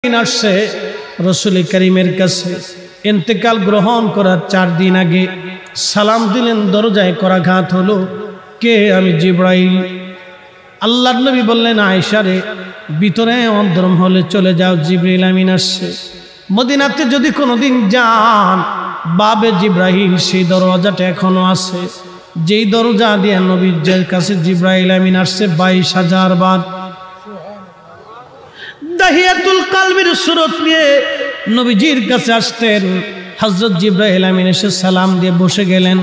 আসছে রাসূল করিমের কাছে ইন্তেকাল গ্রহণ করার 4 দিন আগে সালাম দিলেন, দরজায় করাঘাত হলো। কে? আমি জিবরাইল। আল্লাহর নবী বললেন, আয়েশা রে, ভিতরে অন্তরম হলে চলে যাও, জিবরাইল আমিন আসছে। মদিনাতে যদি কোনোদিন যান, বাবে জিবরাইল সেই দরজাটা এখনো আছে, যেই দরজা দিয়ে নবীর কাছে জিবরাইল আমিন আসছে 22,000 বার। দাহিয়াতুল কালবির সুরত নিয়ে নবীজির কাছে আসতেন। হযরত জিবরাইল আমিন এসে সালাম দিয়ে বসে গেলেন।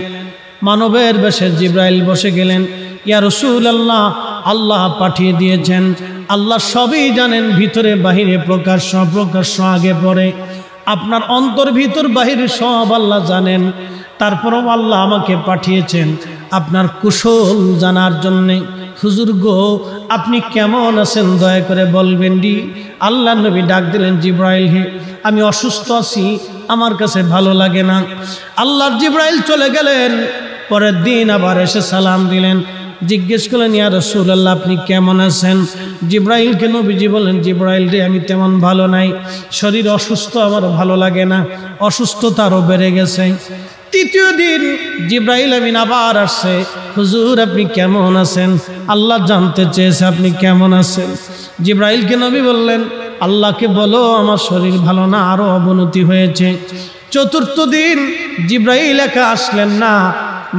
মানবের বেশে জিবরাইল বসে গেলেন। ইয়া রাসূলুল্লাহ, আল্লাহ পাঠিয়ে দিয়েছেন, আল্লাহ সবই জানেন, ভিতরে বাহিরে প্রকাশ্য অপ্রকাশ্য আগে পরে, আপনার অন্তর ভিতর বাহির সব আল্লাহ জানেন। তারপরও আল্লাহ আমাকে পাঠিয়েছেন আপনার কুশল জানার জন্যে। হুজুর গো, আপনি কেমন আছেন দয়া করে বলবেন ডি। আল্লাহ নবী ডাক দিলেন, জিবরাইল হে, আমি অসুস্থ আছি, আমার কাছে ভালো লাগে না। আল্লাহর জিবরাইল চলে গেলেন। পরের দিন আবার এসে সালাম দিলেন, জিজ্ঞেস করলেন, ইয়া রাসূলুল্লাহ আপনি কেমন আছেন? জিবরাইলকে নবীজি বলেন, জিবরাইল রে, আমি তেমন ভালো নাই, শরীর অসুস্থ, আমার ভালো লাগে না, অসুস্থতা আরও বেড়ে গেছে। তৃতীয় দিন জিবরাইল আমিন আবার আসছে, হুজুর আপনি কেমন আছেন? আল্লাহ জানতে চেয়েছে আপনি কেমন আছেন। জিবরাইলকে নবী বললেন, আল্লাহকে বলো আমার শরীর ভালো না, আরো অবনতি হয়েছে। চতুর্থ দিন জিবরাইল একা আসলেন না,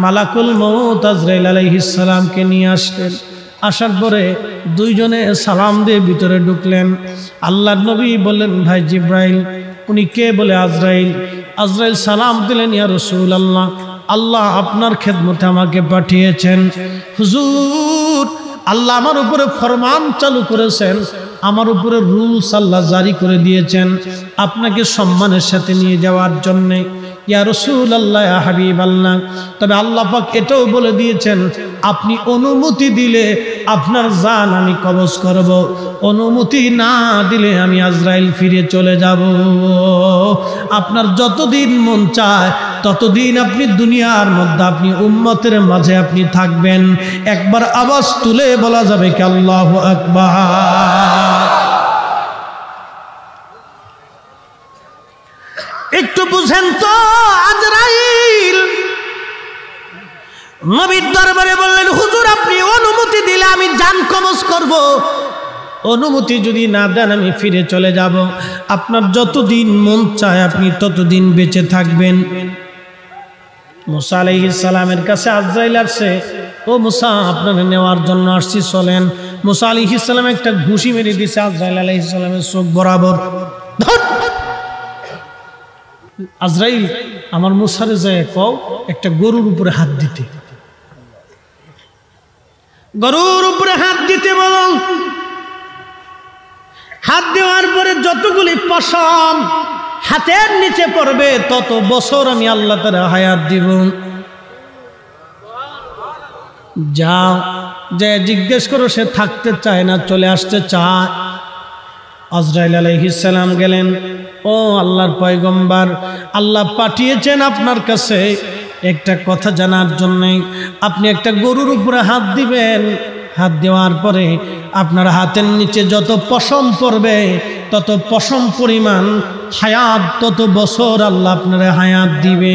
মালাকুল মউত আজরাইল আলাইহিস সালামকে নিয়ে আসলেন। আসার পরে দুইজনে সালাম দিয়ে ভিতরে ঢুকলেন। আল্লাহর নবী বললেন, ভাই জিবরাইল। উনি কে? বলে আজরাইল। আজরাইল সালাম দিলেন, ইয়া রাসূলুল্লাহ, আল্লাহ আপনার খেদমতে আমাকে পাঠিয়েছেন। হুজুর, আল্লাহ আমার উপরে ফরমান চালু করেছেন, আমার উপরে রুলস আল্লাহ জারি করে দিয়েছেন আপনাকে সম্মানের সাথে নিয়ে যাওয়ার জন্যে। ইয়া রাসূলুল্লাহ, ইয়া হাবিবাল্লাহ, তবে আল্লাহ পাক এটাও বলে দিয়েছেন আপনি অনুমতি দিলে আপনার জান আমি কবজ করব, অনুমতি না দিলে আমি আজরাইল ফিরে চলে যাব। আপনার যতদিন মন চায় ততদিন আপনি দুনিয়ার মধ্যে আপনি উম্মতের মাঝে আপনি থাকবেন। একবার আওয়াজ তুলে বলা যাবে কি আল্লাহু আকবার। একটু বুঝেন তো, আজরাইল নবীর দরবারে বললেন, হুজুর আপনি অনুমতি দিলে আমি জান কবজ করব, অনুমতি যদি না দেন আমি ফিরে চলে যাব। আপনার যতদিন মন চায় আপনি ততদিন বেঁচে থাকবেন। মুসা আলাইহিস সালামের কাছে আজরাইল আসছে, ও মুসা আপনাকে নেওয়ার জন্য আসছি, চলেন। মুসা আলাইহিস সালাম একটা ঘুষি মেরে দিয়েছে আজরাইল আলাইহিস সালামের চোখ বরাবর। আজরাইল, আমার মুসারে যায় কও একটা গরুর উপরে হাত দিতে, গরুর উপরে হাত দিতে বলো। হাত দেওয়ার পরে যতগুলি পশম হাতের নিচে পড়বে তত বছর আমি আল্লাহ তাআলা হায়াত দিব। যাও, যে জিজ্ঞেস করো সে থাকতে চায় না, চলে আসতে চায়। আজরাইল আলাইহিস সালাম গেলেন, ও আল্লাহর পয়গম্বর, আল্লাহ পাঠিয়েছেন আপনার কাছে একটা কথা জানার জন্য। আপনি একটা গরুর উপরে হাত দিবেন, হাত দেওয়ার পরে আপনার হাতের নিচে যত পশম পড়বে তত পশম পরিমাণ হায়াত, তত বছর আল্লাহ আপনার হায়াত দিবে।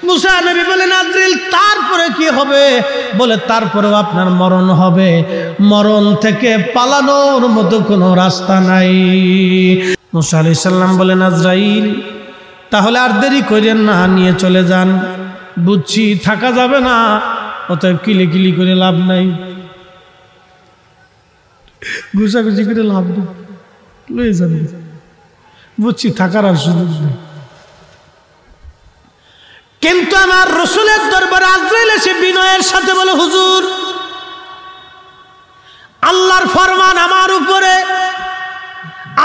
মুসা নবী বলেন, আজরাইল তারপরে কি হবে? বলে তারপরেও আপনার মরণ হবে, মরণ থেকে পালানোর মতো কোনো রাস্তা নাই। মুসা আলাইহিস সালাম বলেন, আজরাইল তাহলে আর দেরি করেন না, নিয়ে চলে যান। বুঝছি থাকা যাবে না, অতএব কিলিকিলি করে লাভ নাই, ঘুষাঘুষি করে লাভ নেই, লয়ে যান। বুঝছি থাকার আর সুযোগ নেই। কিন্তু আমার রাসূলের দরবারে আজরাইল এসে বিনয়ের সাথে বলে, হুজুর আল্লাহর ফরমান আমার উপরে,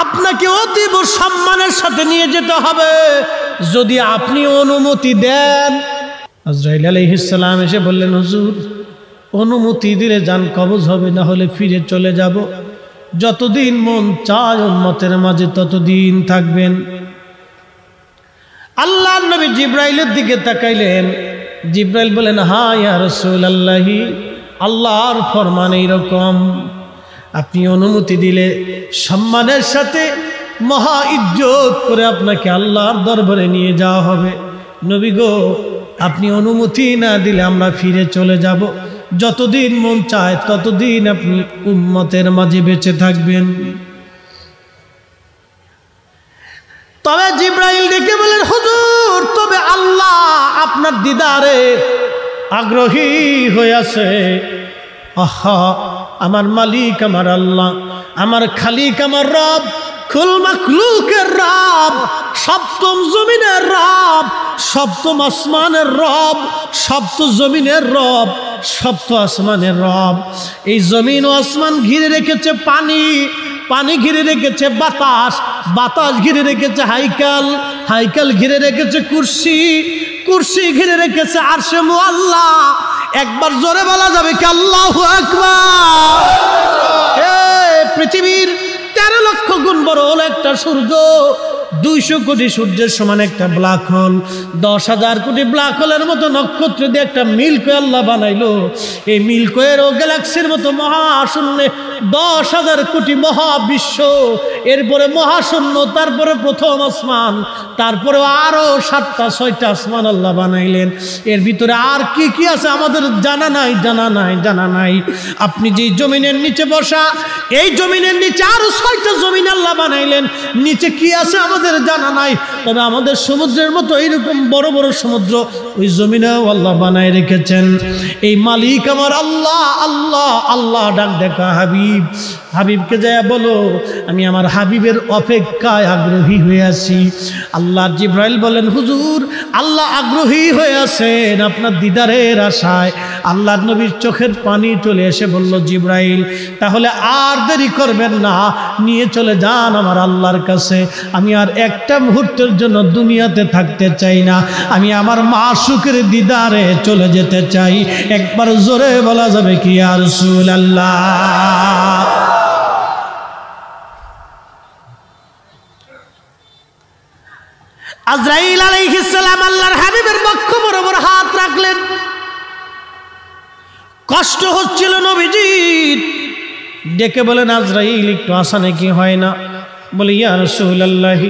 আপনাকে অতীব সম্মানের সাথে নিয়ে যেতে হবে, যদি আপনি অনুমতি দেন। আজরাইল আলাইহিস সালাম এসে বললেন, হুজুর অনুমতি দিলে জান কবজ হবে, না হলে ফিরে চলে যাব। যতদিন মন চায় উম্মতের মাঝে ততদিন থাকবেন। আল্লাহর নবী জিবরাইলের দিকে তাকাইলেন। জিবরাইল বলেন, হ্যাঁ ইয়া রাসূলুল্লাহ, আল্লাহর ফরমান এইরকম, আপনি অনুমতি দিলে সম্মানের সাথে মহা ইজ্জত করে আপনাকে আল্লাহর দরবারে নিয়ে যাওয়া হবে। নবী গো, আপনি অনুমতি না দিলে আমরা ফিরে চলে যাব। যতদিন মন চায় ততদিন আপনি উম্মতের মাঝে বেঁচে থাকবেন। তবে জিব্রাইল ডেকে বলেন, হুজুর, তবে আল্লাহ আপনার দিদারে আগ্রহী হয়ে আছে। আহা, আমার মালিক আমার আল্লাহ, আমার খালিক আমার রব, কুল মাখলুকের রব, সপ্তম জমিনের রব, সপ্তম আসমানের রব, সপ্ত জমিনের রব, সপ্ত আসমানের রব। এই জমিন ও আসমান ঘিরে রেখেছে পানি, পানি ঘিরে রেখেছে বাতাস, বাতাস ঘিরে রেখেছে হাইকাল, হাইকাল ঘিরে রেখেছে কুরসি, কুরসি ঘিরে রেখেছে আরশে মুআল্লা। একবার জোরে বলা যাবে কি আল্লাহু আকবার? পৃথিবীর 13 লক্ষ গুণ বড় হলো একটা সূর্য, 200 কোটি সূর্যের সমান একটা ব্ল্যাক হোল, 10,000 কোটি ব্ল্যাক হোলের মতো নক্ষত্র দিয়ে একটা মিল্কওয়ে আল্লাহ বানাইলো। এই মিল্কওয়ের ও গ্যালাক্সির মতো মহাশূন্যে 10,000 কোটি মহাবিশ্ব, এরপরে মহাশূন্য, তারপরে প্রথম আসমান, তারপরে আরো 7টা 6টা আসমান আল্লাহ বানাইলেন। এর ভিতরে আর কি কি আছে আমাদের জানা নাই, জানা নাই, জানা নাই। আপনি যে জমিনের নিচে বসা, এই জমিনের নিচে আরো 6টা জমিন আল্লাহ বানাইলেন, নিচে কি আছে আমাদের জানা নাই। তবে আমাদের সমুদ্রের মতো এইরকম বড় বড় সমুদ্র ওই জমিনেও আল্লাহ বানায় রেখেছেন। এই মালিক আমার আল্লাহ, আল্লাহ, আল্লাহ ডাক দেখা হাবিব, হাবিবকে যায় বলো আমি আমার হাবিবের অপেক্ষায় আগ্রহী হয়ে আছি। আল্লাহ জিব্রাইল বলেন, হুজুর, আল্লাহ আগ্রহী হয়ে আছেন আপনার দিদারের আশায়। আল্লাহর নবীর চোখের পানি চলে এসে বলল, জিব্রাইল, তাহলে আর দেরি করবেন না, নিয়ে চলে যান আমার আল্লাহর কাছে। আমি আর একটা মুহূর্তের জন্য দুনিয়াতে থাকতে চাই না, আমি আমার মাশুকের দিদারে চলে যেতে চাই। একবার জোরে বলা যাবে কি ইয়া রাসূলুল্লাহ? আজরাইল আলাইহিস সালাম আল্লাহর হাবিবের বক্ষ বরাবর হাত রাখলেন। কষ্ট হচ্ছিল নবীজির, ডেকে বলেন, আজরাইল, একটু আসানে কি হয় না? বলে, ইয়া রাসূলুল্লাহ,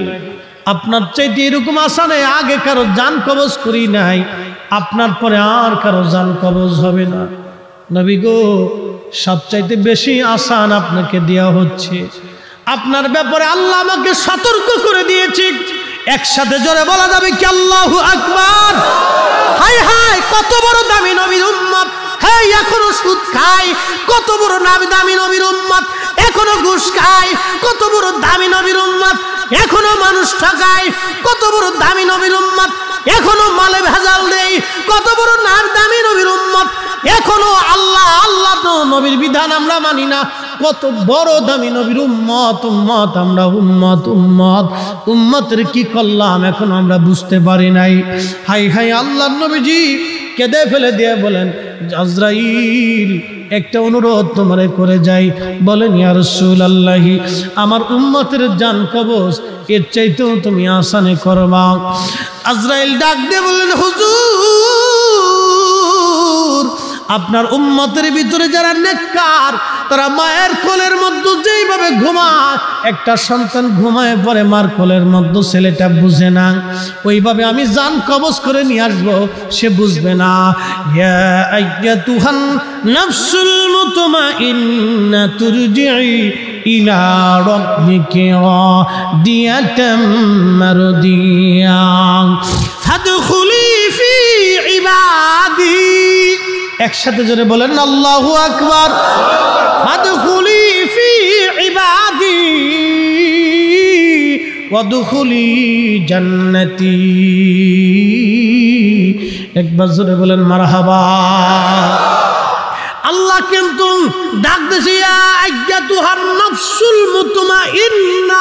আপনার চাইতে এরকম আসানে আগে কারো জান কবজ করি নাই, আপনার পরে আর কারো জান কবজ হবে না। নবী গো, সবচাইতে বেশি আসান আপনাকে দেওয়া হচ্ছে। আপনার ব্যাপারে আল্লাহ আমাকে সতর্ক করে দিয়েছে। একসাথে জোরে বলা যাবে কি আল্লাহু আকবার? হায় হায়, কত বড় দামি নবীর উম্মত, হ্যাঁ এখনো সুদ খায়। কত বড় নামি দামি নবীর উম্মত, এখনো ঘুষ খায়। কত বড় দামি নবীর উম্মত, এখনো মানুষ ঠকায়। কত বড় দামি নবীর উম্মত, এখনো মালে ভেজাল দেয়। কত বড় দামি নবীর উম্মত, এখনো আল্লাহ আল্লাহ নবীর বিধান আমরা মানি না। কত বড় দামি নবীর উম্মত, উম্মত আমরা উম্মত, উম্মত, উম্মতের কি করলাম এখন আমরা বুঝতে পারি নাই। হাই হাই, আল্লাহর নবীজি কেঁদে ফেলে দিয়ে বলেন, আজরাইল, একটা অনুরোধ তোমারে করে যাই। বলেন, ইয়া রাসূলুল্লাহ, আমার উম্মতের জান কবজ এর চাইতেও তুমি আসানে করবা। আজরাইল ডাক দিয়ে বললেন, হুজুর, আপনার উম্মতের ভিতরে যারা নেককার, তারা মায়ের কোলের মধ্যে যেইভাবে ঘুমায়, একটা সন্তান ঘুমায় পরে মার কোলের মধ্যে ছেলেটা বুঝে না, ওইভাবে আমি জান কবজ করে নিয়ে আসবো, সে বুঝবে না। ইয়া আইয়াতুহান নাফসুল মুতমাইন্না তুরজিই ইলা রাব্বিকি রাদিয়াতাম মারদিয়া ফাদখুলি ফি ইবাদি। একসাথে জোরে বলেন আল্লাহু আকবার। ফাদখুলি ফি ইবাদি ওয়াদখুলি জান্নাতি। একবার জোরে বলেন মারহাবা। আল্লাহ কিন্তু ডাক দিছে, ইয়া আইয়াতুহান নাফসুল মুতমাইন্না,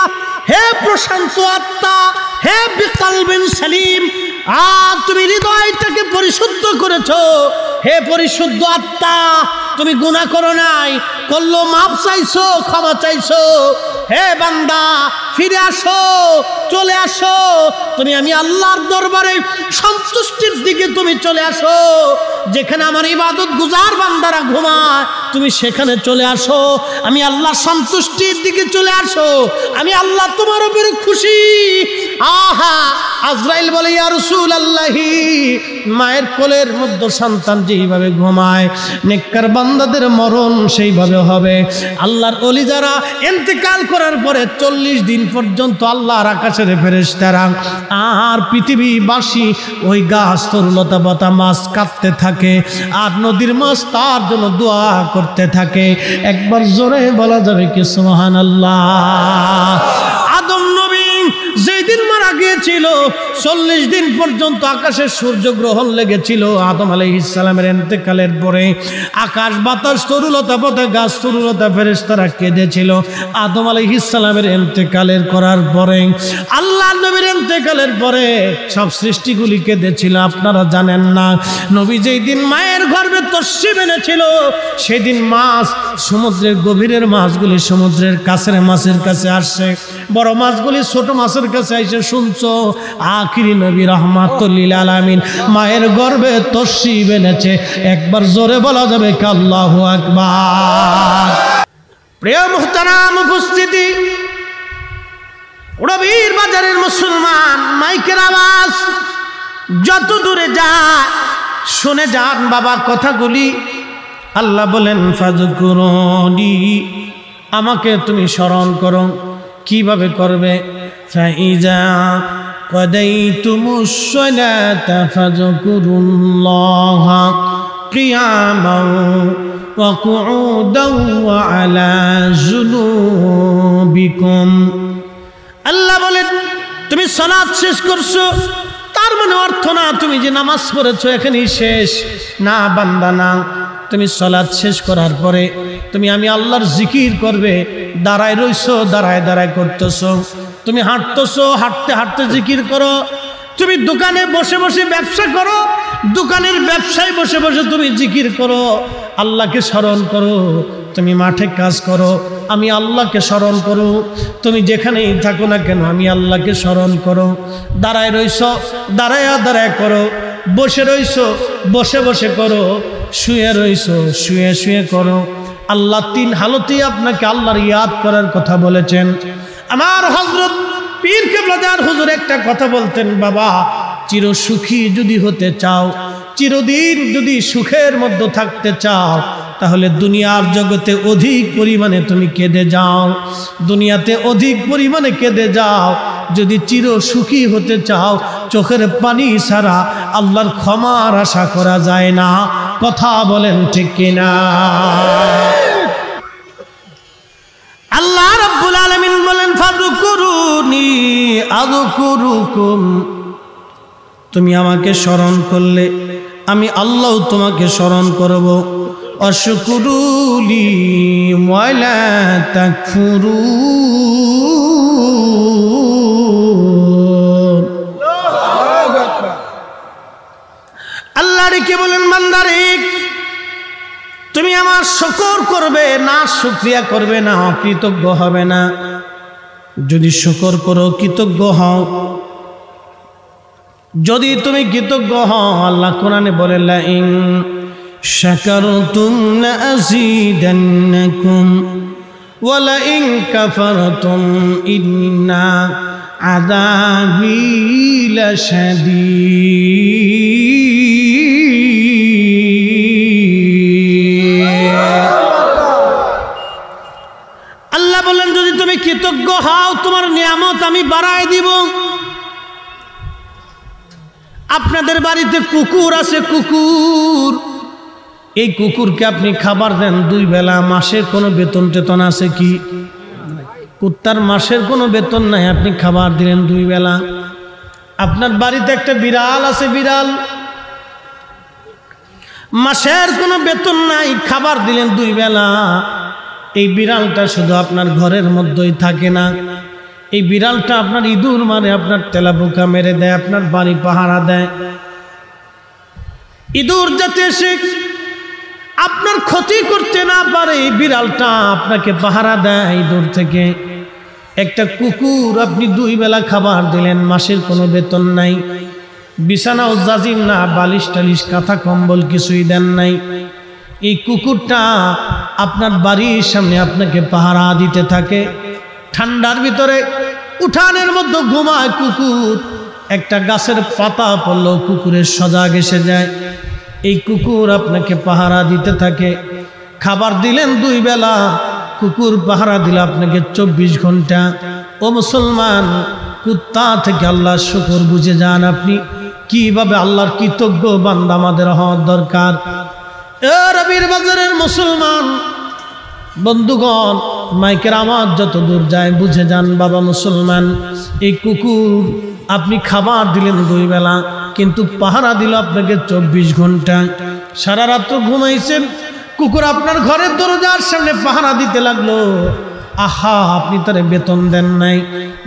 হে প্রশান্ত আত্মা, হে বিকল কলবিন সালিম, তুমি হৃদয়টাকে পরিশুদ্ধ করেছো। হে পরিশুদ্ধ আত্মা, তুমি গুনাহ করো নাই, করলো মাপ চাইছো, ক্ষমা চাইছো। হে বান্দা, ফিরে আসো, চলে আসো, তুমি আমি আল্লাহর দরবারে সন্তুষ্টির দিকে তুমি চলে আসো। যেখানে আমার ইবাদত গুজার বান্দারা ঘুমায়, তুমি সেখানে চলে আসো। আমি আল্লাহ সন্তুষ্টির দিকে চলে আসো। আমি আল্লাহ তোমার উপরে খুশি। আহা, আজরাইল বলে, ইয়া রাসূলুল্লাহি, মায়ের কোলের মধ্যে সন্তান যেইভাবে ঘুমায়, নেককার বান্দাদের মরণ সেইভাবে হবে। আল্লাহর ওলি যারা ইন্তেকাল করার পরে 40 দিন পর্যন্ত আল্লাহর আকাশের ফেরেশতারা আর পৃথিবীবাসী ওই গাছ, তরুলতা, পাতা, মাছ কাটতে থাকে, আর নদীর মাছ তার জন্য দোয়া করতে থাকে। একবার জোরে বলা যাবে কি সুবহানাল্লাহ? আদম নবী যেই দিন মারা গিয়েছিল, 40 দিন পর্যন্ত আকাশে সূর্যগ্রহণ লেগেছিল। আদম আলাইহিস সালামের ইন্তেকালের পরে আকাশ, বাতাস, তরুলতা, পাতা, গাছ, তরুলতা, ফেরেশতারা কেঁদেছিল। আদম আলাইহিস সালামের ইন্তেকালের করার পরে, আল্লাহ নবীর ইন্তেকালের পরে সব সৃষ্টিগুলি কেঁদেছিল। আপনারা জানেন না, নবী যেই দিন মায়ের গর্ভে তশরিফ এনেছিল, সেদিন মাছ, সমুদ্রের গভীরের মাছগুলি সমুদ্রের কাছের মাছের কাছে আসছে, বড় মাছগুলি ছোট মাছের কাছে এসে শুনছো, আখিরি নবী রাহমাতুল লিল আলামিন মায়ের গর্ভে তশরিফ এনেছে। একবার জোরে বলা যাবে কি আল্লাহু আকবার? প্রিয় মুহতারাম উপস্থিতি, রবির বাজারের মুসলমান, মাইকের আওয়াজ যত দূরে যায় শুনে যান বাবার কথাগুলি। আল্লাহ বলেন, ফাযকুরুনি, আমাকে তুমি স্মরণ করো। কিভাবে করবে? ফাইজা কাদাইতুমুস সালাতা ফাযকুরুল্লাহা কিয়ামান ওয়া কুউদান ওয়া আলা জুনুবিকুম। আল্লাহ বলেন, তুমি সালাত শেষ করছো, তার মানে অর্থ না তুমি যে নামাজ পড়েছো এখানেই শেষ। না বান্দা, না, তুমি সালাত শেষ করার পরে তুমি আমি আল্লাহর জিকির করবে। দাঁড়ায় রইছো, দাঁড়ায় দাঁড়ায় করতেছো। তুমি হাঁটতেছো, হাঁটতে হাঁটতে জিকির করো। তুমি দোকানে বসে বসে ব্যবসা করো, দোকানের ব্যবসায় বসে বসে তুমি জিকির করো, আল্লাহকে স্মরণ করো। তুমি মাঠে কাজ করো, আমি আল্লাহকে স্মরণ করো। তুমি যেখানেই থাকো না কেন, আমি আল্লাহকে স্মরণ করো। দাঁড়ায় রইছো, দাঁড়ায় দাঁড়ায় করো। বসে রইছো, বসে বসে করো। শুয়ে রইছো, শুয়ে শুয়ে করো। আল্লাহ 3 হালতেই আপনাকে আল্লাহর ইয়াদ করার কথা বলেছেন। আমার হযরত পীর কেবলাদার হুজুর একটা কথা বলতেন, বাবা, চির সুখী যদি হতে চাও, চিরদিন যদি সুখের মধ্যে থাকতে চাও, তাহলে দুনিয়ার জগতে অধিক পরিমাণে তুমি কেঁদে যাও, দুনিয়াতে অধিক পরিমাণে কেঁদে যাও। যদি চির সুখী হতে চাও, চোখের পানি ছাড়া আল্লাহর ক্ষমার আশা করা যায় না। কথা বলেন ঠিক কিনা? আল্লাহ রাব্বুল আলামিন বলেন, ফাযকুরুনি আযকুরুকুম, তুমি আমাকে স্মরণ করলে আমি আল্লাহ তোমাকে স্মরণ করব। অশকুরুলি ওয়ালা তাকফুরুন। আল্লাহ রেখে বলেন, বান্দারে, তুমি আমার শুকর করবে না, শুকরিয়া করবে না, কৃতজ্ঞ হবে না। যদি শুকর করো, কৃতজ্ঞ হও। যদি তুমি কৃতজ্ঞ হও, আল্লাহ কোরআনে বলে, লা ইন শাকারতুম লাযীদান্নাকুম ওয়া লা ইন কাফারতুম ইন্না আযাবী লাশাদীদ। আল্লাহ বলেন, যদি তুমি কৃতজ্ঞ হও, তোমার নিয়ামত আমি বাড়ায় দিব। আপনাদের বাড়িতে কুকুর আছে, কুকুর, এই কুকুরকে আপনি খাবার দেন 2 বেলা, মাসের কোনো বেতন টেতন আছে কি? কুত্তার মাসের কোনো বেতন নাই, আপনি খাবার দিলেন 2 বেলা। আপনার বাড়িতে একটা বিড়াল আছে, বিড়াল, মাসের কোনো বেতন নাই, খাবার দিলেন 2 বেলা। এই বিড়ালটা শুধু আপনার ঘরের মধ্যেই থাকে না, এই বিড়ালটা আপনার ইঁদুর মারে, আপনার তেলাপোকা মেরে দেয়, আপনার বাড়ি পাহারা দেয়। ইঁদুর যাতে এসে আপনার ক্ষতি করতে না পারে, এই বিড়ালটা আপনাকে পাহারা দেয় ইঁদুর থেকে। একটা কুকুর আপনি 2 বেলা খাবার দিলেন, মাসের কোনো বেতন নাই, বিছানাও জাজিম না, বালিশ টালিশ কাঁথা কম্বল কিছুই দেন নাই। এই কুকুরটা আপনার বাড়ির সামনে আপনাকে পাহারা দিতে থাকে। ঠান্ডার ভিতরে উঠানের মধ্যে ঘুমায় কুকুর, একটা গাছের পাতা পড়লেও কুকুরের সজাগ এসে যায়। এই কুকুর আপনাকে পাহারা দিতে থাকে। খাবার দিলেন 2 বেলা, কুকুর পাহারা দিল আপনাকে 24 ঘন্টা। ও মুসলমান, কুত্তা থেকে আল্লাহর শুকর বুঝে যান আপনি কিভাবে আল্লাহর কৃতজ্ঞ বান্দা আমাদের হওয়ার দরকার। রবির বাজারের মুসলমান বন্ধুগণ, মাইকের আওয়াজ যত দূর যায় বুঝে যান বাবা মুসলমান, এই কুকুর আপনি খাবার দিলেন 2 বেলা, কিন্তু পাহারা দিল আপনাকে 24 ঘন্টা। সারা রাত্র ঘুমাইছেন, কুকুর আপনার ঘরের দরজার সামনে পাহারা দিতে লাগলো। আহা, আপনি তারে বেতন দেন নাই,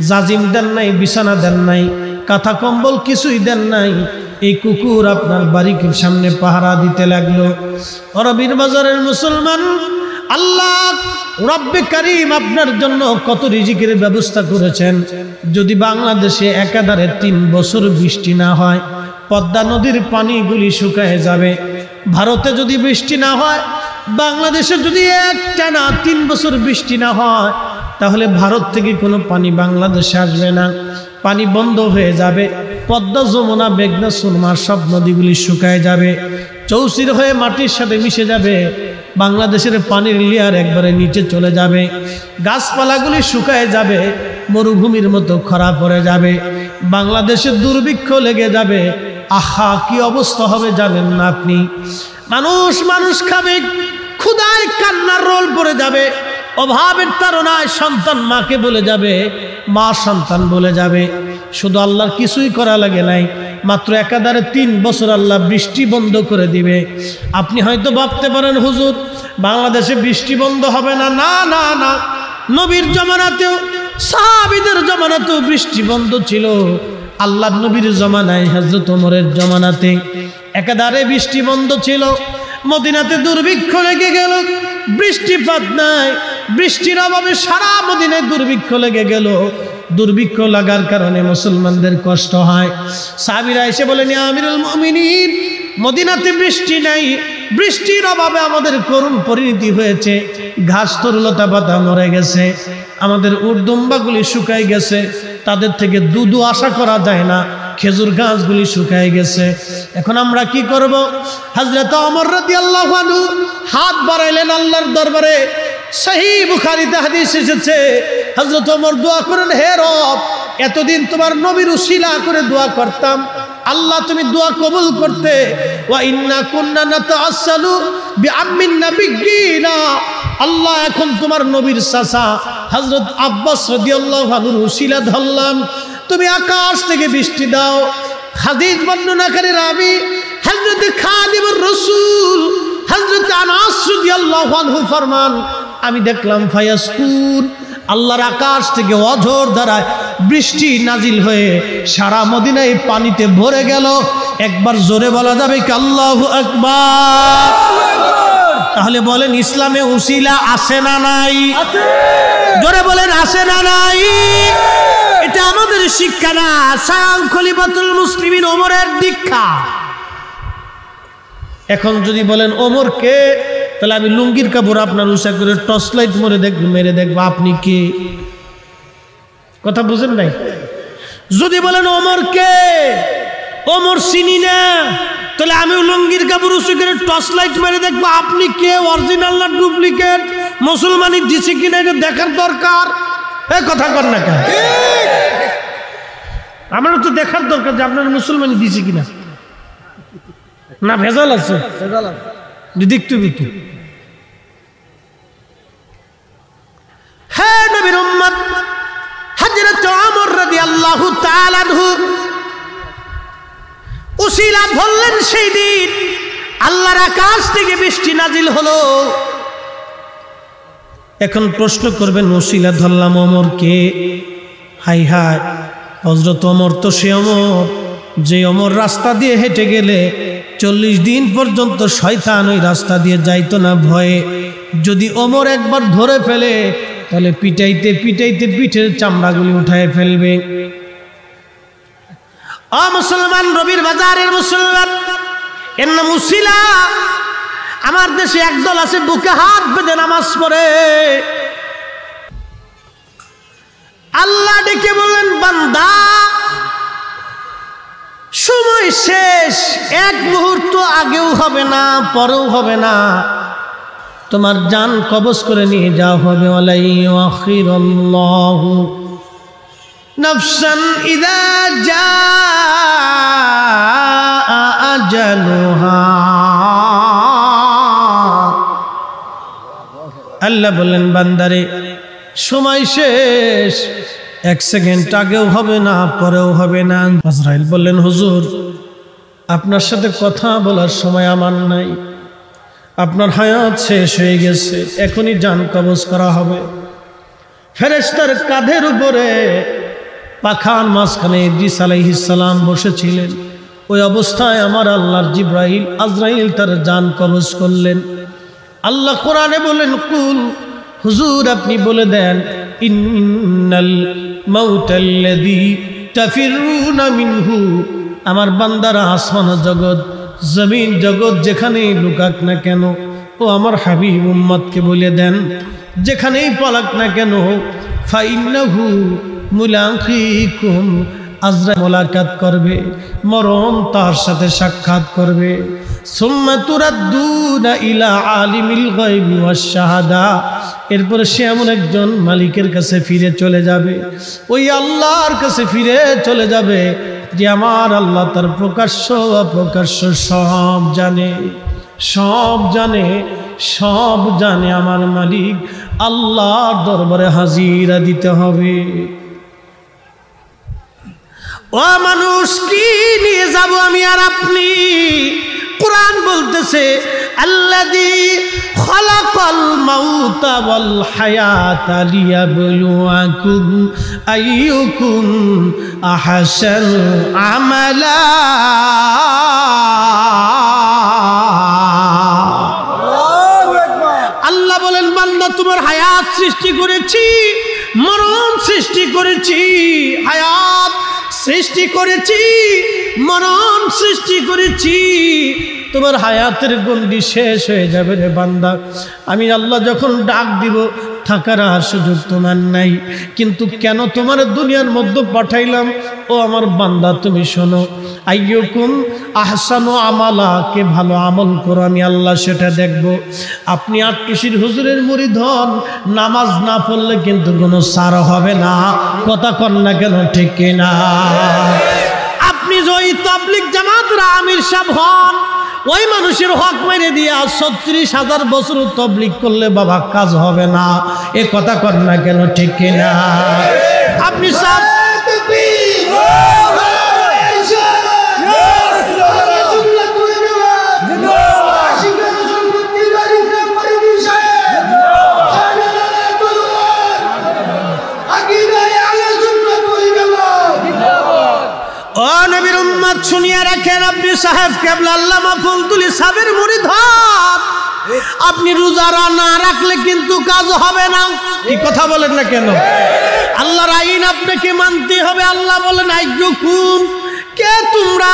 জাজিম দেন নাই, বিছানা দেন নাই, কাঁথা কম্বল কিছুই দেন নাই, এই কুকুর আপনার বাড়ির সামনে পাহারা দিতে লাগলো। রবির বাজারের মুসলমান, আল্লাহ রব্বে কারীম আপনার জন্য কত রিজিকের ব্যবস্থা করেছেন। যদি বাংলাদেশে একাধারে 3 বছর বৃষ্টি না হয়, পদ্মা নদীর পানিগুলি শুকায় যাবে। ভারতে যদি বৃষ্টি না হয়, বাংলাদেশে যদি একটানা 3 বছর বৃষ্টি না হয়, তাহলে ভারত থেকে কোনো পানি বাংলাদেশে আসবে না, পানি বন্ধ হয়ে যাবে। পদ্মা, যমুনা, মেঘনা, সুরমা সব নদীগুলি শুকায় যাবে, চৌচির হয়ে মাটির সাথে মিশে যাবে। বাংলাদেশের পানির লেয়ার একবারে নিচে চলে যাবে, গাছপালাগুলি শুকায় যাবে, মরুভূমির মতো খরা পড়ে যাবে, বাংলাদেশে দুর্ভিক্ষ লেগে যাবে। আহা, কি অবস্থা হবে জানেন না আপনি? মানুষ খাবে, ক্ষুধায় কান্নার রোল পড়ে যাবে, অভাবের তাড়নায় সন্তান মাকে বলে যাবে, মা সন্তান বলে যাবে। শুধু আল্লাহর কিছুই করা লাগে নাই, মাত্র একাধারে 3 বছর আল্লাহ বৃষ্টি বন্ধ করে দিবে। আপনি হয়তো ভাবতে পারেন হুজুর বাংলাদেশে বৃষ্টি বন্ধ হবে না। না না না, নবীর জমানাতেও সাহাবীদের জমানাতেও বৃষ্টি বন্ধ ছিল। আল্লাহর নবীর জমানায়, হযরত ওমরের জমানাতে একাধারে বৃষ্টি বন্ধ ছিল। মদিনাতে দুর্ভিক্ষ লেগে গেল, বৃষ্টিপাত নাই, বৃষ্টির অভাবে সারা মদিনায় দুর্ভিক্ষ লেগে গেল। দুর্ভিক্ষ লাগার কারণে মুসলমানদের কষ্ট হয়। সাহাবীরা এসে বলেন, ইয়া আমিরুল মুমিনিন, মদিনাতে বৃষ্টি নাই, বৃষ্টির অভাবে আমাদের করুণ পরিণতি হয়েছে। ঘাস তরুলতা পাতা মরে গেছে, আমাদের উর্দুম্বাগুলি শুকায় গেছে, তাদের থেকে দুধও আশা করা যায় না, খেজুর গাছগুলি শুকায় গেছে। এখন আমরা কি করব? হযরত ওমর রাদিয়াল্লাহু আনহু হাত বাড়াইলেন আল্লাহর দরবারে। সহিহ বুখারীতে হাদিস এসেছে, হযরত ওমর দোয়া করেন, হে রব, এতদিন তোমার নবীর উসিলা করে দোয়া করতাম, আল্লাহ তুমি দোয়া কবুল করতে। ওয়া ইন্না কুন্না নাতাআসসালু বিআম্মিন নাবিয়্যিনা, আল্লাহ এখন তোমার নবীর চাচা হযরত আব্বাস রাদিয়াল্লাহু আনহুর উসিলা ধরলাম, তুমি আকাশ থেকে বৃষ্টি দাও। হাদিস বর্ণনাকারী রাবী হযরত খাদিমুর রাসূল হযরত আনাস রাদিয়াল্লাহু আনহু ফরমান, আমি দেখলাম ফায়াসকুন, আল্লাহর আকাশ থেকে অঝোর ধারায় বৃষ্টি নাজিল হয়ে সারা মদিনায় পানিতে ভরে গেল। একবার জোরে বলা যাবে কি আল্লাহু আকবার? তাহলে বলেন, ইসলামে উসিলা আছে না নাই? জোরে বলেন, আছে না নাই? এটা আমাদের শিক্ষা না, স্বয়ং খলিফাতুল মুসলিমিন ওমরের দীক্ষা। এখন যদি বলেন ওমর কে, তাহলে আমি লুঙ্গির কাপড় আপনার উষা করে টর্চ লাইট মেরে দেখবো আপনি কে। কথা বুঝেন নাই? যদি বলেন ওমর কে, ওমর চিনি না, তাহলে আমি লুঙ্গির কাপড় উষা করে টর্চ লাইট মেরে দেখবো আপনি কে, অরিজিনাল না ডুপ্লিকেট, মুসলমানি দিছে কিনা এটা দেখার দরকার। এই কথা কর না কেন? আমারও তো দেখার দরকার যে আপনার মুসলমানি দিছে কিনা, না ভেজাল আছে, দেখতে দেখতে। হে নবীর উম্মত, হযরত ওমর রাদিয়াল্লাহু তাআলা আনহু উসিলা ধরলেন। সেই দিন আল্লাহর আকাশ থেকে বৃষ্টি নাজিল হলো। এখন প্রশ্ন করবেন, উসিলা ধরলাম ওমর কে? হাই হাই, হযরত ওমর তো সে ওমর যে ওমর রাস্তা দিয়ে হেঁটে গেলে 40 দিন পর্যন্ত শয়তান ওই রাস্তা দিয়ে যাইতো না ভয়ে। যদি ওমর একবার ধরে ফেলে তাহলে পিটাইতে পিটাইতে পিঠের চামড়াগুলি উঠায় ফেলবে। মুসলমান, রবির বাজারের মুসলমান, এর নাম উসিলা। আমার দেশে একদল আছে বুকে হাত বেঁধে নামাজ পড়ে, আল্লাহ ডেকে বললেন, বান্দা সময় শেষ, এক মুহূর্ত আগেও হবে না পরেও হবে না, তোমার জান কবজ করে নিয়ে যাওয়া হবে। ওয়ালাই আখিরাল্লাহু নাফসান ইযা জাআ আজালুহা। আল্লাহ বললেন, বান্দারে সময় শেষ, এক সেকেন্ড আগেও হবে না পরেও হবে না। আজরাইল বললেন, হুজুর আপনার সাথে কথা বলার সময় আমার নাই, আপনার হায়াত শেষ হয়ে গেছে, এখনই জান কবজ করা হবে। ফেরেশতার কাঁধের উপরে পাখার মাঝখানে ইদ্রিস আলাইহিস সালাম বসেছিলেন। ওই অবস্থায় আমার আল্লাহর জিবরাইল আজরাইল তার জান কবজ করলেন। আল্লাহ কোরআনে বলেন, কুল, হুজুর আপনি বলে দেন, ইন্নাল মাউতাল্লাযী তাফিরুনা মিনহু, আমার বান্দারা আসমান জগৎ জমিন জগৎ যেখানেই লুকাক না কেন, ও আমার হাবিব উম্মতকে বলে দেন, যেখানেই পালাক না কেন, ফাইন্নাহু মুলাকিকুম, আজরাইল মোলাকাত করবে, মরণ তার সাথে সাক্ষাৎ করবে। সুম্মা তুরাদ্দুনা ইলা আলিমিল গায়বি ওয়াশ শাহাদা, এরপরে সে এমন একজন মালিকের কাছে ফিরে চলে যাবে, ওই আল্লাহর কাছে ফিরে চলে যাবে যে আমার আল্লাহ তার প্রকাশ্য অপ্রকাশ্য সব জানে, সব জানে, সব জানে। আমার মালিক আল্লাহর দরবারে হাজিরা দিতে হবে। ও মানুষ, কি নিয়ে যাব আমি আর আপনি? কুরআন বলতেছে, আল্লাযী খালাকাল মাউতা ওয়াল হায়াতা লিয়াবলুয়াকুম আইয়ুকুম আহসানু আমালা। আল্লাহ বলেন, বান্দা তোমার হায়াত সৃষ্টি করেছি, মরণ সৃষ্টি করেছি, হায়াত সৃষ্টি করেছি, মরণ সৃষ্টি করেছি। তোমার হায়াতের গন্ডি শেষ হয়ে যাবে রে বান্দা। আমি আল্লাহ যখন ডাক দিব, থাকার আর সুযোগ তোমার নাই। কিন্তু কেন তোমার দুনিয়ার মধ্যে পাঠাইলাম? ও আমার বান্দা তুমি শোনো, আইয়ুকুম আহসানু আমালা, কে ভালো আমল করো আমি আল্লাহ সেটা দেখব। আপনি আটটুসির হুজুরের মুরিদ হন, নামাজ না পড়লে কিন্তু কোনো সার হবে না। কথা কন না কেন, ঠিক কিনা? আপনি যদি তাবলীগ জামাতের আমির সাহেব হন, ওই মানুষের হক মেরে দিয়া ৩৬,০০০ বছর তাবলীগ করলে বাবা কাজ হবে না। এ কথা কন না কেন, ঠিক কিনা? আপনি সব শুনিয়া রাখেন, আপনি সাহেব কেবলা আল্লামা ফজলুল সাহেবের মুরিদ হন, আপনি রোজা না রাখলে কিন্তু কাজ হবে না। কি কথা বলেন না কেন? আল্লাহর আইন আপনাকে মানতে হবে। আল্লাহ বলেন, আইয়ুকুম, কে তোমরা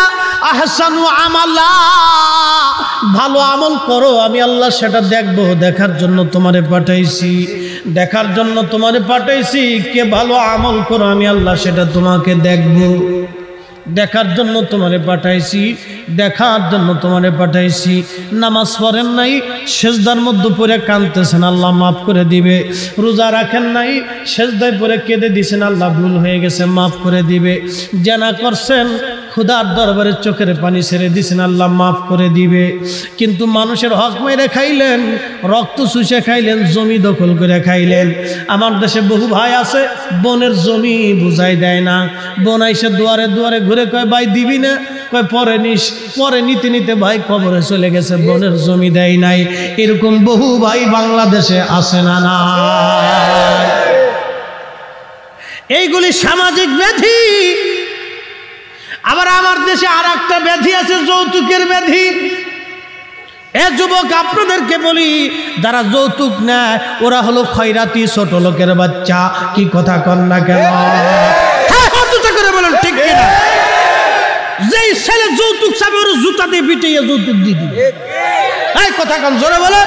আহসানু আমালা, ভালো আমল করো আমি আল্লাহ সেটা দেখবো। দেখার জন্য তোমারে পাঠাইছি, দেখার জন্য তোমারে পাঠাইছি। কে ভালো আমল করো আমি আল্লাহ সেটা তোমাকে দেখবো। দেখার জন্য তোমারে পাঠাইছি, দেখার জন্য তোমারে পাঠাইছি। নামাজ পড়েন নাই, সেজদার মধ্যে পড়ে কাঁদতেছেন, আল্লাহ মাফ করে দিবে। রোজা রাখেন নাই, সেজদায় পড়ে কেঁদে দিছেন, আল্লাহ ভুল হয়ে গেছে মাফ করে দিবে। জানা করছেন, খুদার দরবারে চোখের পানি ছেড়ে দিছেন, আল্লাহ মাফ করে দিবে। কিন্তু মানুষের হক মেরে খাইলেন, রক্ত চুষে খাইলেন, জমি দখল করে খাইলেন। আমার দেশে বহু ভাই আছে, বোনের জমি বুঝাই দেয় না। বোন আইসে দুয়ারে দুয়ারে ঘুরে কয়, ভাই দিবি না? কয় পরে নিস। পরে নিতে নিতে ভাই কবরে চলে গেছে, বোনের জমি দেয় নাই। এরকম বহু ভাই বাংলাদেশে আছে না? না, এইগুলি সামাজিক ব্যাধি। আবার আমার দেশে আর একটা ব্যাধি আছে, যৌতুকের ব্যাধি। এ যুবক, আপনাদেরকে বলি, যারা যৌতুক নেয় ওরা হলো খয়রাতি, ছোট লোকের বাচ্চা। কি কথা কন না কেন? করে বলেন ঠিক কিনা? যেই ছেলে যৌতুক চাবে ওর জুতা দিয়ে পিটাইয়া যৌতুক দিয়ে দিবে। এই কথা কন, জোরে বলে।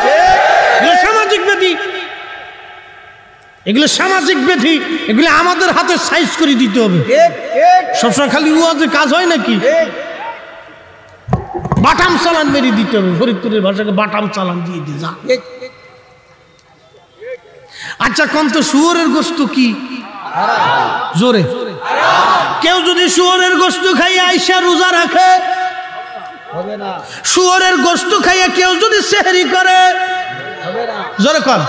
এগুলো সামাজিক ব্যাধি, এগুলো সামাজিক ব্যাধি। এগুলো আমাদের হাতে সাইজ করে দিতে হবে। সবসময় খালি ওয়াজে কাজ হয় নাকি? বাটাম চালান মেরে দিতে হবে। ফরিদপুরের ভাষাকে বাটাম চালান দিয়ে দিয়ে যা। আচ্ছা কোন তো শুয়োরের গোশত কি জোরে? কেউ যদি শুয়োরের গোশত খাইয়া আইসা রোজা রাখে, শুয়োরের গোশত খাইয়া কেউ যদি সেহরি করে, জোরে কর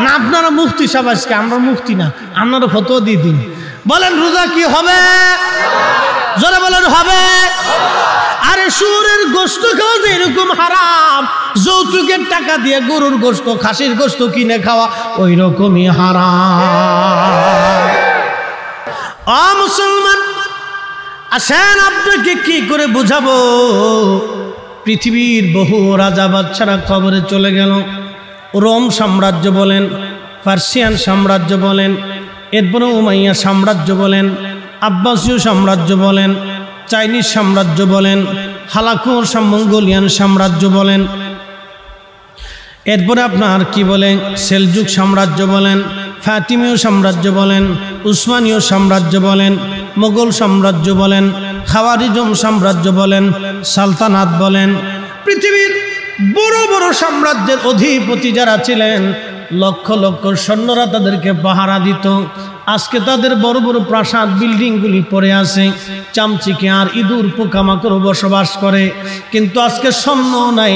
না। আপনারা মুফতি সাহেব, আজকে আমরা মুফতি না, আপনারা ফতোয়া দিয়ে দিন। বলেন রোজা কি হবে? জোরে বলেন হবে। আরে শুয়োরের গোশত খাওয়া যে এরকম হারাম, যৌতুকের টাকা দিয়ে গরুর গোশত, খাসির গোশত কিনে খাওয়া ওই রকমই হারাম। ও মুসলমান, আসেন আপনাকে কি করে বুঝাবো। পৃথিবীর বহু রাজা বাদশারা কবরে চলে গেল। রোম সাম্রাজ্য বলেন, পার্সিয়ান সাম্রাজ্য বলেন, এরপরে উমাইয়া সাম্রাজ্য বলেন, আব্বাসীয় সাম্রাজ্য বলেন, চাইনিজ সাম্রাজ্য বলেন, হালাকুর মঙ্গোলিয়ান সাম্রাজ্য বলেন, এরপরে আপনার কি বলেন সেলজুক সাম্রাজ্য বলেন, ফাতিমীয় সাম্রাজ্য বলেন, উসমানীয় সাম্রাজ্য বলেন, মোগল সাম্রাজ্য বলেন, খাওয়ারিজম সাম্রাজ্য বলেন, সালতানাত বলেন। পৃথিবীর বড় বড় সাম্রাজ্যের অধিপতি যারা ছিলেন, লক্ষ লক্ষ সৈন্যরা তাদেরকে পাহারা দিত। আজকে তাদের বড় বড় প্রাসাদ বিল্ডিংগুলি পড়ে আছে, চামচিকে আর ইঁদুর পোকামাকড় বসবাস করে। কিন্তু আজকে সৈন্য নাই,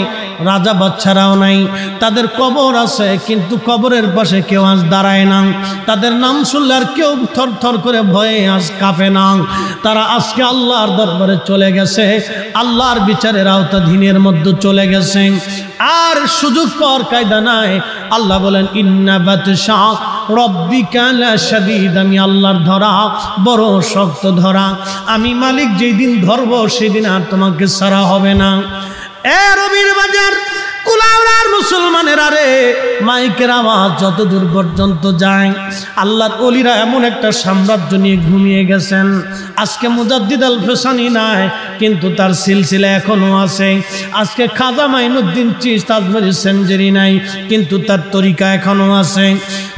রাজা বাচ্চারাও নাই, তাদের কবর আছে, কিন্তু কবরের পাশে কেউ আজ দাঁড়ায় না। তাদের নাম শুনলে আর কেউ থর থর করে ভয়ে আজ কাঁপে না। তারা আজকে আল্লাহর দরবারে চলে গেছে, আল্লাহর বিচারের আওতাধীনের মধ্যে চলে গেছে। আর সুযোগ পাওয়ার কায়দা নাই। আল্লাহ বলেন ইন্না বাতশা রব্বিকা লাশাদীদ, আমি আল্লাহর ধরা বড় শক্ত ধরা। আমি মালিক যেই দিন ধরবো সেদিন আর তোমাকে ছাড়া হবে না। এ রবির বাজার কুলাউড়ার মুসলমানের, আরে মাইকের আওয়াজ যত দূর পর্যন্ত যায়, আল্লাহর ওলিরা এমন একটা সাম্রাজ্য নিয়ে ঘুমিয়ে গেছেন। আজকে মুজাদ্দিদ আল ফেসানি নাই, কিন্তু তার সিলসিলা এখনো আছে। আজকে খাজা মাইনুদ্দিন চিশতি আজমেরি সেঞ্জুরি নাই, কিন্তু তার তরিকা এখনো আছে।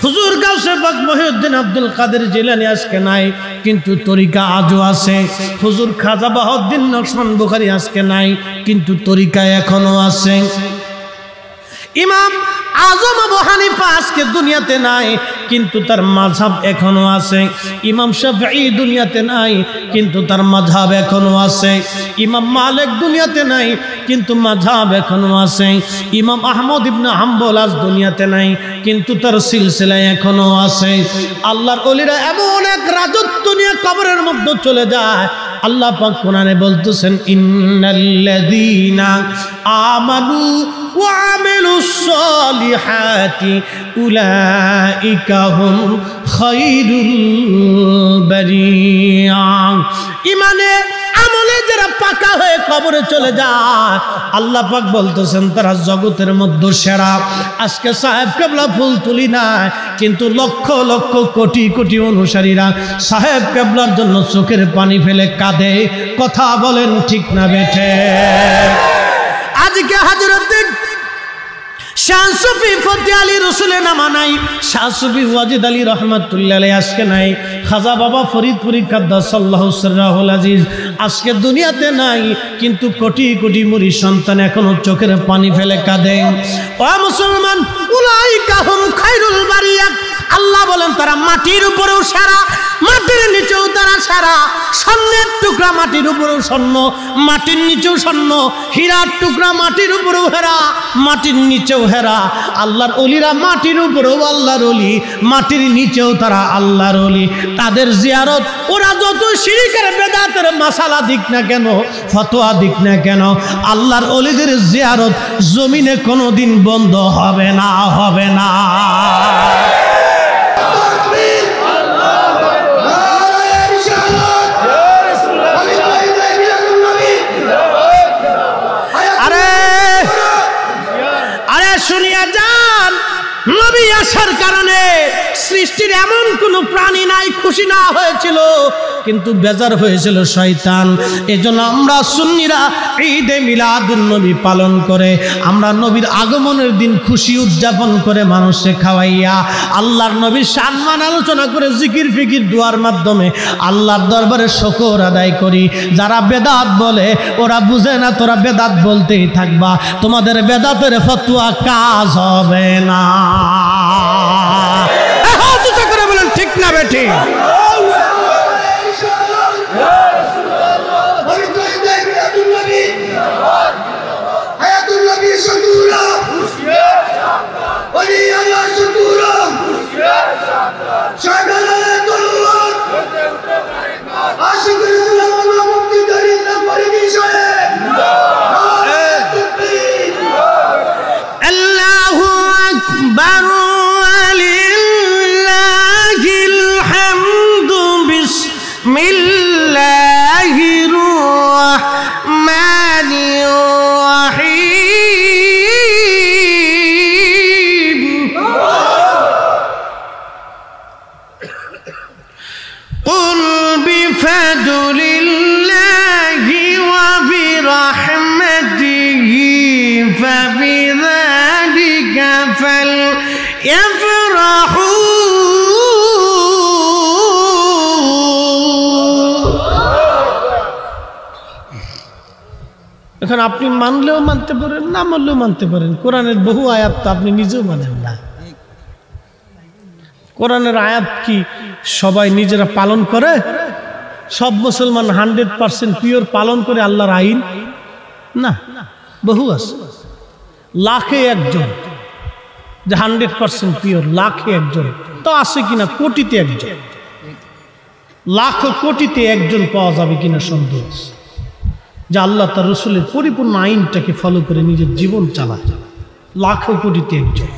হুজুর গাউসে পাক মহিউদ্দিন আব্দুল কাদের জিলানী আজকে নাই, কিন্তু তরিকা আজও আছে। হুজুর খাজা বাহাউদ্দিন নকশবন্দ বুখারী আজকে নাই, কিন্তু তরিকা এখনো আছে। ইমাম আজম আবু হানিফা আজকে দুনিয়াতে নাই, কিন্তু তার মাযহাব এখনো আছে। ইমাম শাফিঈ দুনিয়াতে নাই, কিন্তু তার মাযহাব এখনো আছে। ইমাম মালিক দুনিয়াতে নাই, কিন্তু মাযহাব এখনো আছে। ইমাম আহমদ ইবনে হাম্বল আজ দুনিয়াতে নাই, কিন্তু তার সিলসিলা এখনো আছে। আল্লাহর ওলিরা এমন এক রাজত্ব নিয়ে কবরের মধ্যে চলে যায়। আল্লাহ পাক কোরআনে বলতেছেন ইন্নাল্লাযীনা আমানু ওয়া আমিলুস সালিহাতি উলাইকা হুম খায়রুল বারিয়া। ইমানে আমলে যারা পাকা হয়ে কবরে চলে যায়, আল্লাহ পাক বলতেছেন তারা জগতের মধ্যে সেরা। আজকে সাহেব কেবলা ফুল তুলি নাই, কিন্তু লক্ষ লক্ষ কোটি কোটি অনুসারীরা সাহেব কেবলার জন্য চোখের পানি ফেলে কাঁদে। কথা বলেন ঠিক না বেঠে? আজকে হযরত শাহ সুফি ফতে আলী রসুলের নামা নাই, শাহ সুফি ওয়াজিদ আলী রহমাতুল্লাহ আলাইহি আজকে নাই, খাজা বাবা ফরিদপুরি কাদ্দাসাল্লাহু সিররাহুল আজিজ আজকে দুনিয়াতে নাই, কিন্তু কোটি কোটি মুরিদ সন্তান এখনো চোখের পানি ফেলে কাঁদে। ও মুসলমান, উলাইকা হুম খায়রুল বারিয়া। আল্লাহ বলেন তারা মাটির উপরেও সেরা, মাটির নিচেও তারা সেরা। স্বর্ণের টুকরা মাটির উপরেও স্বর্ণ, মাটির নিচেও স্বর্ণ। হীরার টুকরা মাটির উপরেও হেরা, মাটির নিচেও হেরা। আল্লাহর ওলিরা মাটির উপরেও আল্লাহর ওলি, মাটির নিচেও তারা আল্লাহর ওলি। তাদের জিয়ারত ওরা যত শিরকের বেদাতের মাসালা দিক না কেন, ফতোয়া দিক না কেন, আল্লাহর ওলিদের জিয়ারত জমিনে কোনোদিন বন্ধ হবে না, হবে না। আসার কারণে সৃষ্টির এমন কোনো প্রাণী নাই খুশি না হয়েছিল, কিন্তু বেজার হয়েছিল শয়তান। এজন্য আমরা সুন্নিরা ঈদে মিলাদুন নবী পালন করে, আমরা নবীর আগমনের দিন খুশি উদযাপন করে মানুষকে খাওয়াইয়া আল্লাহর নবীর সম্মান আলোচনা করে জিকির ফিকির দুয়ার মাধ্যমে আল্লাহর দরবারে শুকর আদায় করি। যারা বেদাত বলে ওরা বুঝে না, তোরা বেদাত বলতেই থাকবা, তোমাদের বেদাতের ফতোয়া কাজ হবে না। করে বলেন ঠিক না বেঠিক? আল্লাহু আকবার ওয়ালিল্লাহিল হামদু বিসমিল্লাহির রাহমানির রাহিম। কুল বিফাদলিল্লাহি ওয়া বিরহমাতিহি ফাবিযালিকা ফালইফরাহু। এখন আপনি মানলেও মানতে পারেন, না মানলেও মানতে পারেন। কোরআনের বহু আয়াত তো আপনি নিজেও মানেন না। কোরআনের আয়াত কি সবাই নিজেরা পালন করে? সব মুসলমান 100% পিওর পালন করে আল্লাহর আইন? না, বহু আছে, লাখে একজন যে 100% পিওর, লাখে একজন তো আছে কিনা, কোটিতে একজন, লাখ কোটিতে একজন পাওয়া যাবে কিনা সন্দেহ আছে, যে আল্লাহ তার রসুলের পরিপূর্ণ আইনটাকে ফলো করে নিজের জীবন চালায়। লাখ কোটিতে একজন।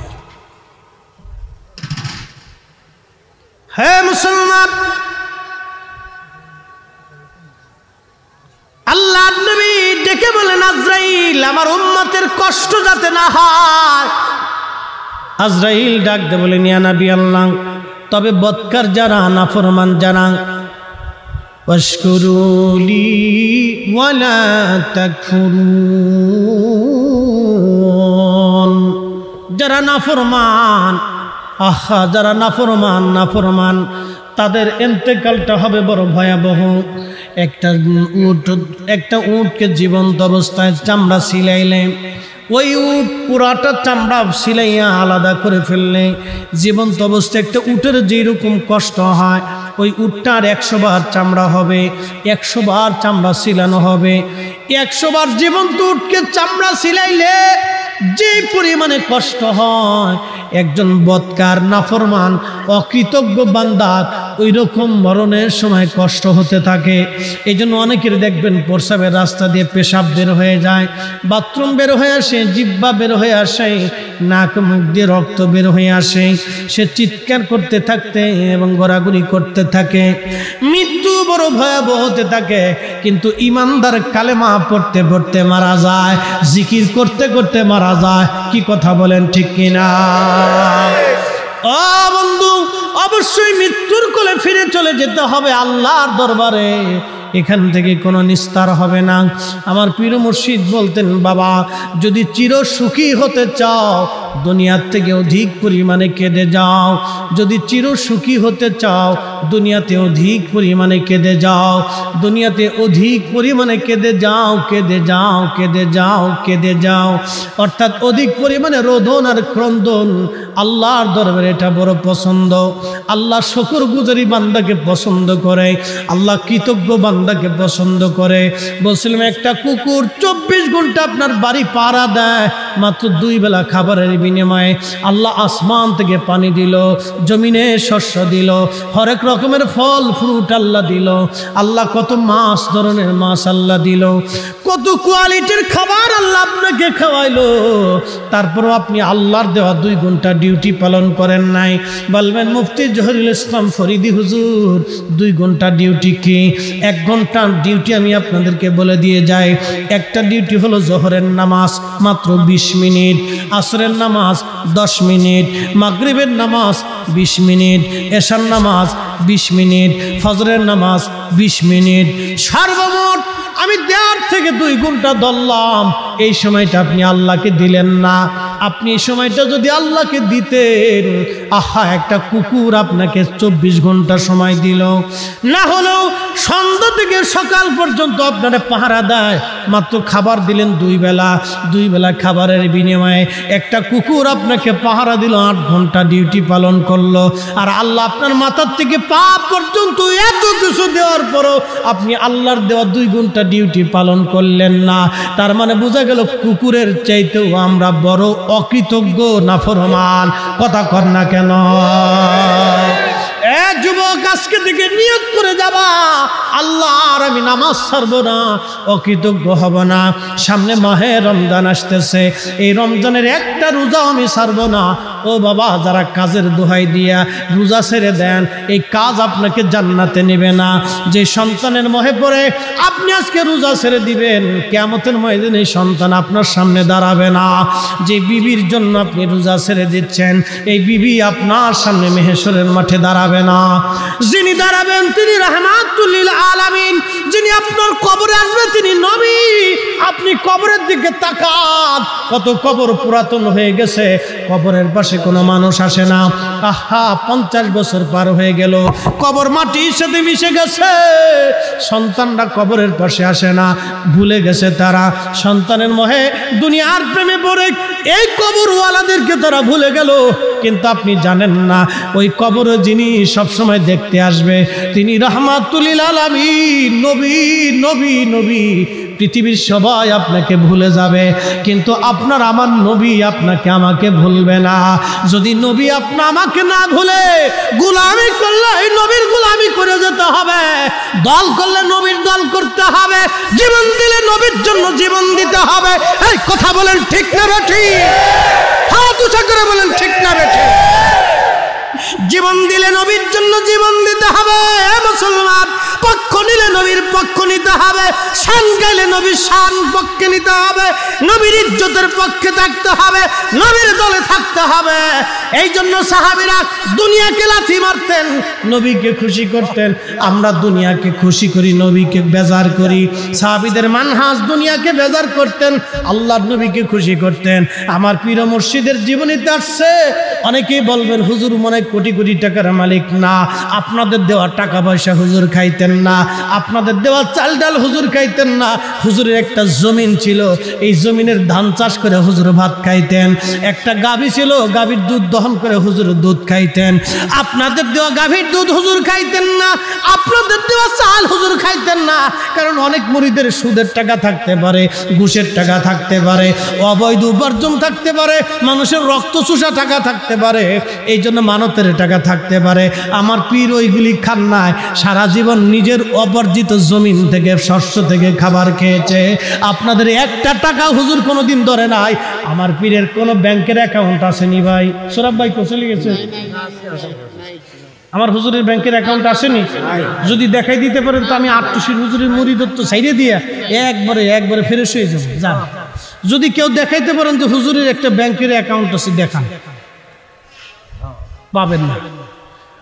হে মুসলমান, আল্লাহ নবী ডেকে বলেন, আজরাইল আমার উম্মতের কষ্ট যাতে না হয়। আজরাইল ডাক দে বলেন, ইয়া নবী আল্লাহ, তবে বদকার যারা, নাফরমান যারা, ওয়াশকুরুলি ওয়ালা তাকফুরুন, যারা নাফরমান, আহা যারা নাফরমান তাদের ইন্তেকালটা হবে বড় ভয়াবহ। একটা উটকে জীবন্ত অবস্থায় চামড়া সিলাইলে, ওই উট পুরাটা চামড়া সিলাইয়া আলাদা করে ফেললে জীবন্ত অবস্থায় একটা উটের যেরকম কষ্ট হয়, ওই উটটার 100 বার চামড়া হবে, 100 বার চামড়া সিলানো হবে। 100 বার জীবন্ত উটকে চামড়া সিলাইলে যে পরিমাণে কষ্ট হয়, একজন বদকার নাফরমান অকৃতজ্ঞ বান্দার ওই রকম মরণের সময় কষ্ট হতে থাকে। এই জন্য অনেকের দেখবেন প্রস্রাবের রাস্তা দিয়ে পেশাব বের হয়ে যায়, বাথরুম বের হয়ে আসে, জিহ্বা বের হয়ে আসে, নাক মুখ দিয়ে রক্ত বের হয়ে আসে। সে চিৎকার করতে থাকতে এবং গড়াগড়ি করতে থাকে, মৃত্যু বড় ভয়াবহ হতে থাকে। কিন্তু ইমানদার কালেমা পড়তে পড়তে মারা যায়, জিকির করতে করতে মারা যায়। কি কথা বলেন ঠিক কিনা? ও বন্ধু, অবশ্যই মৃত্যুর কোলে ফিরে চলে যেতে হবে আল্লাহর দরবারে, এখান থেকে কোনো নিস্তার হবে না। আমার পীর মুর্শিদ বলতেন, বাবা যদি চির সুখী হতে চাও দুনিয়ার থেকে অধিক পরিমাণে কেঁদে যাও, যদি চির সুখী হতে চাও দুনিয়াতে অধিক পরিমাণে কেঁদে যাও, দুনিয়াতে অধিক পরিমাণে কেঁদে যাও, কেঁদে যাও, কেঁদে যাও, কেঁদে যাও। অর্থাৎ অধিক পরিমাণে রোদন আর ক্রন্দন আল্লাহর দরবারে এটা বড় পছন্দ। আল্লাহ শুকরগুজারি বান্দাকে পছন্দ করে, আল্লাহ কৃতজ্ঞ বান্দাকে পছন্দ করে। বলছিলাম একটা কুকুর 24 ঘন্টা আপনার বাড়ি পাহারা দেয়, মাত্র 2 বেলা খাবারের বিনিময়ে আল্লাহ আসমান থেকে পানি দিল, জমিনে শস্য দিল, হরেক রকমের ফল ফ্রুট আল্লাহ দিল, আল্লাহ কত মাছ, ধরনের মাছ আল্লাহ দিল, কত কোয়ালিটির খাবার আল্লাহ আপনাকে খাওয়াইলো। তারপরও আপনি আল্লাহর দেওয়া 2 ঘন্টা ডিউটি পালন করেন নাই। বলবেন মুফতি জহিরুল ইসলাম ফরিদি হুজুর 2 ঘন্টা ডিউটি কি? 1 ঘন্টার ডিউটি আমি আপনাদেরকে বলে দিয়ে যাই। একটা ডিউটি হলো জোহরের নামাজ মাত্র 20 মিনিট, আসরের নামাজ 10 মিনিট, মাগরিবের নামাজ 20 মিনিট, এশার নামাজ 20 মিনিট, ফজরের নামাজ 20 মিনিট, সর্বমোট আমি 1.5 থেকে 2 ঘন্টা ধরলাম। এই সময়টা আপনি আল্লাহকে দিলেন না। আপনি এই সময়টা যদি আল্লাহকে দিতেন, আহা, একটা কুকুর আপনাকে 24 ঘন্টা সময় দিল, না হলেও সন্ধ্যা থেকে সকাল পর্যন্ত আপনারা পাহারা দেয়, মাত্র খাবার দিলেন 2 বেলা খাবারের বিনিময়ে একটা কুকুর আপনাকে পাহারা দিল, 8 ঘন্টা ডিউটি পালন করলো। আর আল্লাহ আপনার মাথার থেকে পা পর্যন্ত এত কিছু দেওয়ার পরও আপনি আল্লাহর দেওয়া 2 ঘন্টা ডিউটি পালন করলেন না। তার মানে বোঝা গেল কুকুরের চাইতেও আমরা বড় অকৃতজ্ঞ নাফরমান। কথা কর না কেন? যুবক, আজকে থেকে নিয়ত করে যাবা, আল্লাহর আমি নামাজ ছাড়বো না, অকৃতজ্ঞ হব না। সামনে মাহে রমজান আসতেছে, এই রমজানের একটা রোজাও আমি ছাড়বো না। ও বাবা, যারা কাজের দোহাই দিয়া রোজা ছেড়ে দেন, এই কাজ আপনাকে জান্নাতে নেবে না। যে সন্তানের মোহে পড়ে আপনি আজকে রোজা ছেড়ে দিবেন, কিয়ামতের ময়দানে এই সন্তান আপনার সামনে দাঁড়াবে না। যে বিবির জন্য আপনি রোজা ছেড়ে দিচ্ছেন, এই বিবি আপনার সামনে মেহেশরের মাঠে দাঁড়াবে না। যিনি দাঁড়াবেন তিনি রাহমাতুল লিল আলামিন। যিনি আপনার কবরে আসবে তিনি নবী। আপনি কবরের দিকে তাকান, কত কবর পুরাতন হয়ে গেছে, কবরের পাশে কোনো মানুষ আসে না। আহা, 50 বছর পার হয়ে গেল, কবর মাটির সাথে মিশে গেছে। সন্তানরা কবরের পাশে আসে না, ভুলে গেছে তারা। সন্তানের মোহে দুনিয়ার প্রেমে পড়ে এই কবরওয়ালাদেরকে তারা ভুলে গেল। কিন্তু আপনি জানেন না, ওই কবরে যিনি সবসময় দেখতে আসবে তিনি রাহমাতুল লিল আলামিন, নবী নবী নবী। পৃথিবীর সবাই আপনাকে ভুলে যাবে, কিন্তু আপনার আমার নবী আপনাকে আমাকে ভুলবে না। যদি নবী আপনি আমাকে না ভুলে, গোলামি করলে এই নবীর গোলামি করে যেতে হবে, দল করলে নবীর দল করতে হবে, জীবন দিলে নবীর জন্য জীবন দিতে হবে। এই কথা বলেন ঠিক না বেঠিক? হাত উঁচা করে বলেন ঠিক না বেঠিক? জীবন দিলে নবীর জন্য জীবন দিতে হবে মুসলমান। পক্ষ নিলে নবীর পক্ষ নিতে হবে, শান গাইলে নবীর শান পক্ষে নিতে হবে, নবীর ইজ্জতের পক্ষে থাকতে হবে, নবীর দলে থাকতে হবে। এই জন্য সাহাবীরা দুনিয়াকে লাথি মারতেন, নবীকে খুশি করতেন। আমরা দুনিয়াকে খুশি করি, নবীকে বেজার করি। সাহাবীদের মানহাজ দুনিয়াকে বেজার করতেন, আল্লাহর নবীকে খুশি করতেন। আমার পীর মুর্শিদের জীবনীতে আসছে, অনেকেই বলবেন হুজুর মনে কোটি কোটি টাকার মালিক না, আপনাদের দেওয়া টাকা পয়সা হুজুর খাইতেন না, আপনাদের দেওয়া চাল ডাল হুজুর খাইতেন না। হুজুরের একটা জমিন ছিল, এই জমিনের ধান চাষ করে হুজুর ভাত খাইতেন। একটা গাভী ছিল, গাভীর দুধ দহন করে হুজুর দুধ খাইতেন। আপনাদের দেওয়া গাভীর দুধ হুজুর খাইতেন না, আপনাদের দেওয়া চাল হুজুর খাইতেন না। কারণ অনেক মুরিদের সুদের টাকা থাকতে পারে, ঘুষের টাকা থাকতে পারে, অবৈধ উপার্জন থাকতে পারে, মানুষের রক্ত চুষা টাকা থাকতে পারে, এই জন্য মানতের টাকা থাকতে পারে। আমার পীর ওইগুলি খান নাই, সারা জীবন নিজের অপর্জিত জমিন থেকে, শস্য থেকে খাবার খেয়েছে। আপনাদের একটা টাকা হুজুর কোনোদিন ধরে নাই। আমার পীরের কোনো ব্যাংকের অ্যাকাউন্ট আসেনি ভাই। সোরাব ভাই কোথায় গেছে? আমার হুজুরের ব্যাংকের অ্যাকাউন্ট আসেনি। যদি দেখাই দিতে পারেন তো আমি আটটুসির হুজুরের মুরিদত্ব সাইডে দিয়ে একবারে ফ্রেশ হয়ে যাবো। যান, যদি কেউ দেখাইতে পারেন যে হুজুরের একটা ব্যাংকের অ্যাকাউন্ট আছে, দেখান। পাবেন না।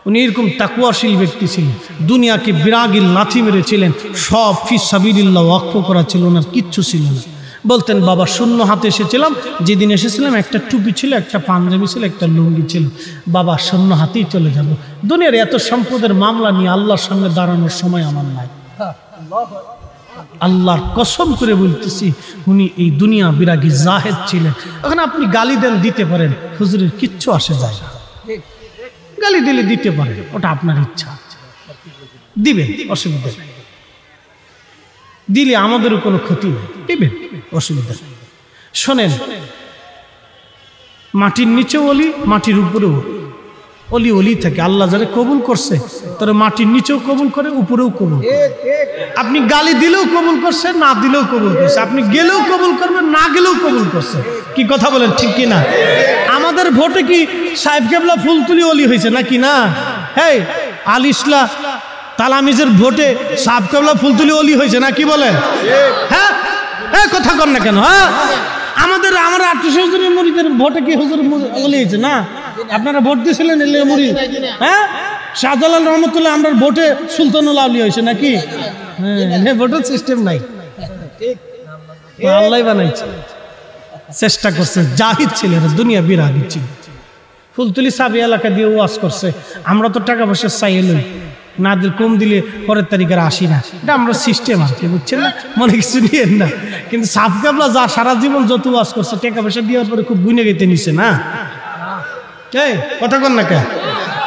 উনি এরকম তাকওয়াশীল ব্যক্তি ছিলেন, দুনিয়াকে বিরাগিল লাথি মেরেছিলেন, সব ফি সাবিলিল্লাহ ওয়াকফ করা ছিল, ওনার কিচ্ছু ছিল না। বলতেন বাবা শূন্য হাতে এসেছিলাম, যেদিন এসেছিলাম একটা টুপি ছিল, একটা পাঞ্জাবি ছিল, একটা লুঙ্গি ছিল, বাবা শূন্য হাতেই চলে যাব। দুনিয়ার এত সম্পদের মামলা নিয়ে আল্লাহর সামনে দাঁড়ানোর সময় আমার নাই। আল্লাহর কসম করে বলতেছি, উনি এই দুনিয়া বিরাগী জাহেদ ছিলেন। এখন আপনি গালি দেন, দিতে পারেন, হুজুরের কিচ্ছু আসে যায় না। গালি দিলে দিতে পারেন, ওটা আপনার ইচ্ছা, দিবেন, অসুবিধা নেই। দিলে আমাদেরও কোনো ক্ষতি নেই, দিবেন, অসুবিধা নেই। শোনেন, মাটির নিচেও অলি, মাটির উপরেও অলি অলি থাকে। আল্লাহ যারা কবুল করছে তারা মাটির নিচেও কবুল করে, উপরেও কবুল করে। আপনি গালি দিলেও কবুল করছে, না দিলেও কবুল করছে। আপনি গেলেও কবুল করবেন, না গেলেও কবুল করছে। কি কথা বলেন, ঠিক কি না? আমাদের ভোটে কি সাহেব কেবলা ফুলতুলি অলি হয়েছে নাকি না? হ্যাঁ, আল ইসলা তালামিজের ভোটে সাহেব কেবলা ফুলতুলি অলি হয়েছে নাকি বলেন? হ্যাঁ, কথা কর না কেন? হ্যাঁ, আমরা 800 হুজুরের মুরিদের ভোটে কি হুজুর বলেছে না? আপনারা ভোট দিয়েছিলেন এলে মুরিদ, হ্যাঁ? শাহজালাল রহমতুল্লাহ আমরা ভোটে সুলতানুল আউলিয়া হয়েছে নাকি? হ্যাঁ, ভোটের সিস্টেম নাই, আল্লাহ বানাইছে। চেষ্টা করছে, জাহিদ ছিলেন, দুনিয়া বিরাগী ছিল। ফুলতুলি সাবি এলাকা দিয়ে ওয়াজ করছে, আমরা তো টাকা পয়সা চাই লই, না দিল কম দিলে পরের তারিখে আসি না, এটা আমরা সিস্টেম আর কি, বুঝছেন না? মনে কিছু নিয়েন না। কিন্তু সাফ কাবলা যা সারা জীবন যত ওয়াজ করছে টাকা পয়সা দেওয়ার পরে খুব গুনে গেতে নিছে না, কথা কন না কে?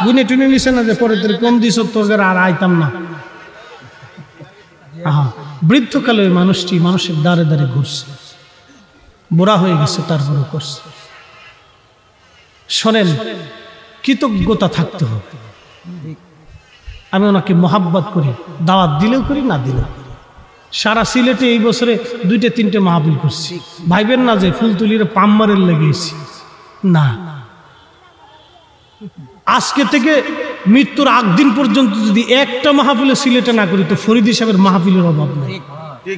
গুনে টুনে নিছে না যে পরের তারিখ কম দিস তোর আর আইতাম না। বৃদ্ধকালে ওই মানুষটি মানুষের দ্বারে দ্বারে ঘুরছে, বুড়া হয়ে গেছে, তারপরে করছে। শোনেন, কৃতজ্ঞতা থাকতে হবে। আমি ওনাকে মহাব্বত করি, দাওয়াত দিলেও করি, না দিলেও করি। সারা সিলেটে এই বছরে 2-3টে মাহফিল করছি। ভাইবেন না যে ফুলতুলির পাম্মারের লেগেছি, না। আজকে থেকে মৃত্যুর আগ দিন পর্যন্ত যদি একটা মাহফিলে সিলেটে না করি তো ফরিদ সাহেবের মাহফিলের অভাব নেই।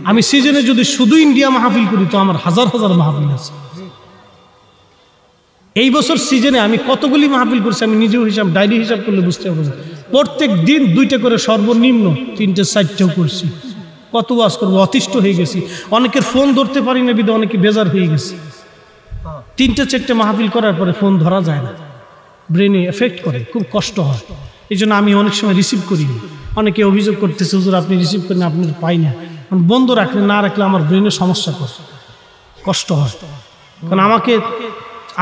আমি সিজনে যদি শুধু ইন্ডিয়া মাহফিল করি তো আমার হাজার হাজার মাহফিল আছে। এই বছর সিজনে আমি কতগুলি মাহফিল করছি আমি নিজেও হিসাব, ডায়েরি হিসাব করলে বুঝতে পারবো। প্রত্যেক দিন 2টা করে, সর্বনিম্ন 3-4টেও করছি। কত ওয়াজ করবো, অতিষ্ঠ হয়ে গেছি। অনেকের ফোন ধরতে পারি না বিধে অনেকে বেজার হয়ে গেছে। 3-4টে মাহফিল করার পরে ফোন ধরা যায় না, ব্রেনে এফেক্ট করে, খুব কষ্ট হয়। এই জন্য আমি অনেক সময় রিসিভ করি। অনেকে অভিযোগ করতেছে, হুজুর আপনি রিসিভ করেন, আপনি পাই না। বন্ধ রাখলে না রাখলে আমার ব্রেনে সমস্যা করে, কষ্ট হয়। কারণ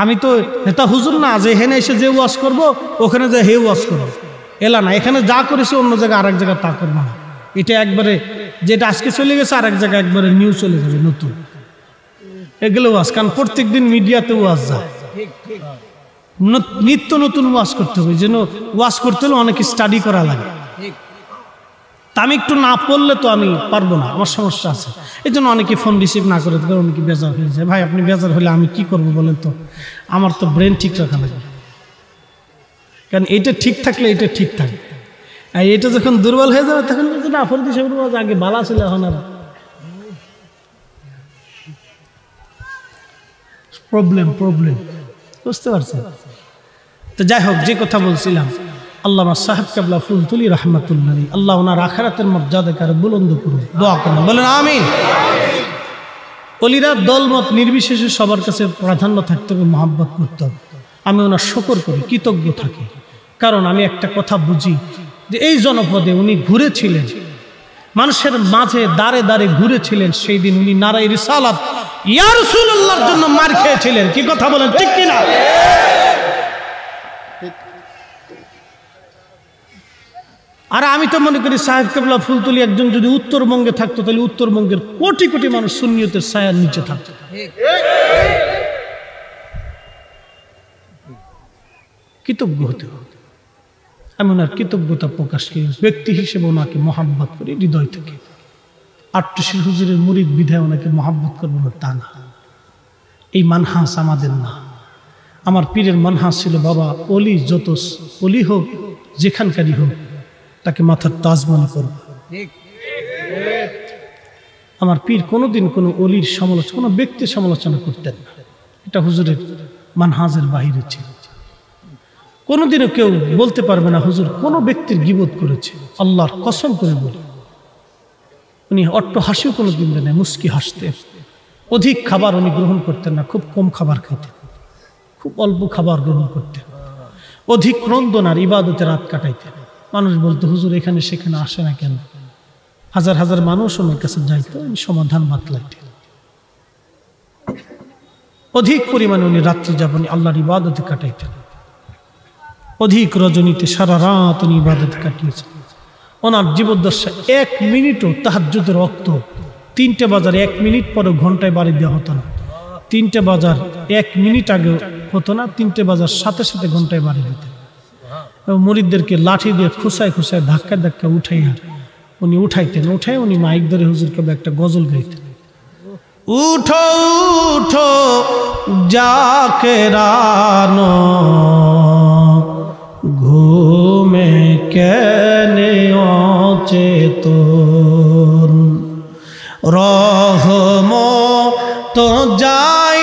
আমি তো এটা হুজুর না যে এখানে এসে যে ওয়াজ করবো ওখানে যে হে ওয়াজ করবো, এলা না। এখানে যা করেছে অন্য জায়গায় আরেক জায়গায় তা করবো না। এটা একবারে যেটা আজকে চলে গেছে আরেক জায়গায় একবারে নিউ চলে যাবে, নতুন এগুলো ওয়াজ। কারণ প্রত্যেক দিন মিডিয়াতে ওয়াজ যায়, নিত্য নতুন ওয়াজ করতে হবে। যেন ওয়াজ করতে হলে অনেক স্টাডি করা লাগে। তা আমি একটু না পড়লে তো আমি পারবো না, আমার সমস্যা আছে। এই জন্য অনেকে ফোন রিসিভ না করে, অনেকে বেজার হয়ে যায়। ভাই আপনি বেজার হলে আমি কি করবো বলেন তো? আমার তো ব্রেন ঠিক রাখা লাগে। কারণ এইটা ঠিক থাকলে এটা ঠিক থাকবে, আর এটা যখন দুর্বল হয়ে যাবে তখন না ফরিদ সাহেবের ওয়াজ আগে বালা ছিল, এখন আর প্রবলেম। বুঝতে পারছেন? তো যাই হোক, যে কথা বলছিলাম, আল্লামা সাহেব কাবলা ফুলতুলি রহমাতুল্লাহ, আল্লাহ ওনার আখিরাতের মর্যাদাকে আরো বুলন্দ করুন, দোয়া করেন, বলেন আমিন। ওলিরা দলমত নির্বিশেষে সবার কাছে প্রাধান্য থাকতে হবে, মহাব্বত করতে হবে। আমি ওনার শুকর করি, কৃতজ্ঞ থাকি। কারণ আমি একটা কথা বুঝি যে এই জনপদে উনি ঘুরেছিলেন, মানুষের মাঝে দাঁড়ে দাঁড়ে ঘুরেছিলেন। সেই দিন উনি নারায়ে রিসালাত ইয়া রাসূলুল্লাহর জন্য মার খেয়েছিলেন। কি কথা বলেন, ঠিক কিনা? আর আমি তো মনে করি সাহেব কেবলা ফুলতুলি একজন যদি উত্তরবঙ্গে থাকতো তাহলে উত্তরবঙ্গের কোটি কোটি মানুষ সুন্নিয়তের ছায়ার নিচে থাকতো। কৃতজ্ঞ হতে হবে। আমি ওনার কৃতজ্ঞতা প্রকাশ করি, ব্যক্তি হিসেবে ওনাকে মহাব্বত করি হৃদয় থেকে। ৮০ হুজুরের মুরিদ বিধায় ওনাকে মহাব্বত করবো না তা না, এই মানহাস আমাদের না। আমার পীরের মানহাস ছিল, বাবা অলি যত অলি হোক, যেখানকারই হোক, তাকে মাথার তাজ মনে করব। আমার পীর কোনোদিন কোনো অলির সমালোচনা, কোনো ব্যক্তির সমালোচনা করতেন না। এটা হুজুরের মানহাজের বাহিরে ছিল। কোনোদিনও কেউ বলতে পারবে না হুজুর কোনো ব্যক্তির গীবত করেছে, আল্লাহর কসম করে বলি। উনি অট্ট হাসিও কোনোদিন দেন, মুস্কি হাসতেন। অধিক খাবার উনি গ্রহণ করতেন না, খুব কম খাবার খাইতেন, খুব অল্প খাবার গ্রহণ করতেন। অধিক ক্রন্দন আর ইবাদতে রাত কাটাইতেন। মানুষ বলতো হুজুর এখানে সেখানে আসে না কেন? হাজার হাজার মানুষ ওনার কাছে যাইতো, সমাধান বাতলাইতেন। অধিক পরিমাণে উনি রাত্রি যাপন আল্লাহর ইবাদতে কাটাইতেন। অধিক রজনীতে সারা রাত উনি ইবাদত কাটিয়েছেন। ওনার জীবদ্দশা 1 মিনিটও তাহাজ্জুদের রক্ত 3টে বাজার 1 মিনিট পরে ঘন্টায় বাড়ি দেওয়া হতো না। 3টে বাজার 1 মিনিট আগে হতো না, 3টে বাজার সাথে সাথে ঘন্টায় বাড়ি দিতেন। মুরিদদেরকে লাঠি দিয়ে খুসায় খুসায় ধাক্কা ধাক্কা উঠাইয়া উনি উঠাইতেন। উঠাই উনি মাইক ধরে হুজুরকে একটা গজল গাইতেন। উঠো উঠো জাকেরানো, ঘুমে কেনে অচেতন, রহমত যাই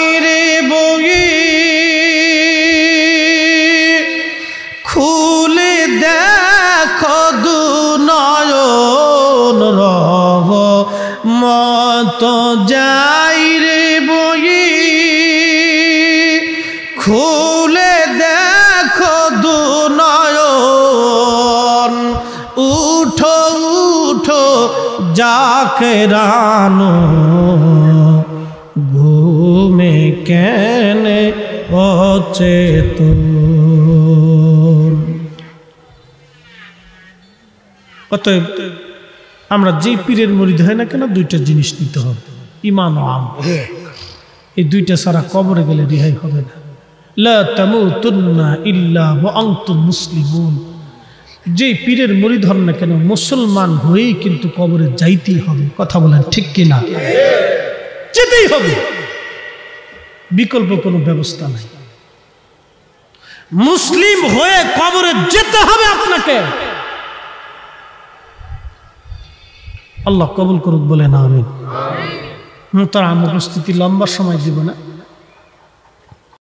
মত যাই রে বই খুলে দেখো দুনয়ন উঠো উঠো জাকেরানো ঘুমে কেনে অচেতন। অতএব আমরা যে পীরের মুরিদ হয় না কেন দুইটা জিনিস নিতে হবে, ঈমান ও আমল। এই দুইটা ছাড়া কবরে গেলে রেহাই হবে না। লা তামুতুন্না ইল্লা ওয়া আনতুম মুসলিমুন। যে পীরের মুরিদ হন না কেন মুসলমান হয়েই কিন্তু কবরে যাইতেই হবে। কথা বলেন ঠিক কিনা? যেতেই হবে, বিকল্প কোনো ব্যবস্থা নাই। মুসলিম হয়ে কবরে যেতে হবে আপনাকে। আল্লাহ কবুল করুক বলে না আমিন। মোহতারাম উপস্থিতি, লম্বা সময় দিব না।